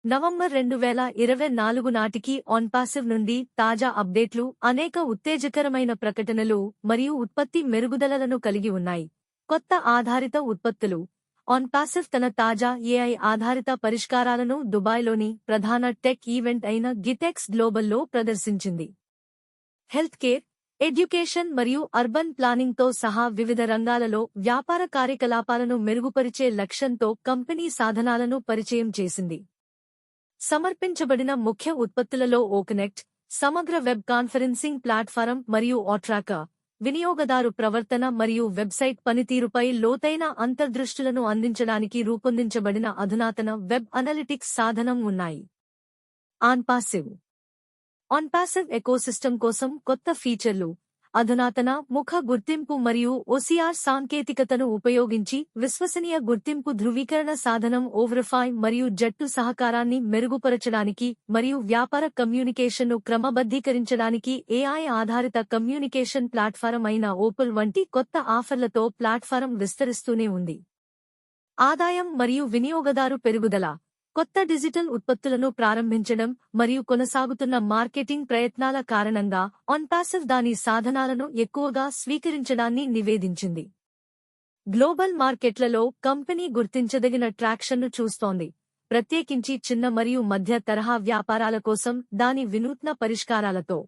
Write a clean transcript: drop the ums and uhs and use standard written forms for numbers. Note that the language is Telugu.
నవంబర్ 2024 నాటికి ఆన్పాసివ్ నుండి తాజా అప్డేట్లు అనేక ఉత్తేజకరమైన ప్రకటనలు మరియు ఉత్పత్తి మెరుగుదలలను కలిగి ఉన్నాయి. కొత్త ఆధారిత ఉత్పత్తులు. ఆన్పాసివ్ తన తాజా ఏఐ ఆధారిత పరిష్కారాలను దుబాయ్లోని ప్రధాన టెక్ ఈవెంట్ అయిన గిటెక్స్ గ్లోబల్లో ప్రదర్శించింది. హెల్త్ కేర్, ఎడ్యుకేషన్ మరియు అర్బన్ ప్లానింగ్తో సహా వివిధ రంగాలలో వ్యాపార కార్యకలాపాలను మెరుగుపరిచే లక్ష్యంతో కంపెనీ సాధనాలను పరిచయం చేసింది. సమర్పించబడిన ముఖ్య ఉత్పత్తులలో ఓకనెక్ట్, సమగ్ర వెబ్ కాన్ఫరెన్సింగ్ ప్లాట్ఫారం మరియు ఆట్రాకర్, వినియోగదారు ప్రవర్తన మరియు వెబ్సైట్ పనితీరుపై లోతైన అంతర్దృష్టులను అందించడానికి రూపొందించబడిన అధునాతన వెబ్ అనలిటిక్స్ సాధనం ఉన్నాయి. ఆన్పాసివ్ ఎకోసిస్టమ్ కోసం కొత్త ఫీచర్లు, అధునాతన ముఖ గుర్తింపు మరియు ఓసిఆర్ సాంకేతికతను ఉపయోగించి విశ్వసనీయ గుర్తింపు ధృవీకరణ సాధనం ఓవెరిఫై మరియు జట్టు సహకారాన్ని మెరుగుపరచడానికి మరియు వ్యాపార కమ్యూనికేషన్ను క్రమబద్ధీకరించడానికి ఏఐ ఆధారిత కమ్యూనికేషన్ ప్లాట్ఫారం అయిన ఓపల్ వంటి కొత్త ఆఫర్లతో ప్లాట్ఫారం విస్తరిస్తూనే ఉంది. ఆదాయం మరియు వినియోగదారు పెరుగుదల. కొత్త డిజిటల్ ఉత్పత్తులను ప్రారంభించడం మరియు కొనసాగుతున్న మార్కెటింగ్ ప్రయత్నాల కారణంగా ఆన్పాసివ్ దాని సాధనాలను ఎక్కువగా స్వీకరించడాన్ని నివేదించింది. గ్లోబల్ మార్కెట్లలో కంపెనీ గుర్తించదగిన ట్రాక్షన్ను చూస్తోంది, ప్రత్యేకించి చిన్న మరియు మధ్య తరహా వ్యాపారాల కోసం దాని వినూత్న పరిష్కారాలతో.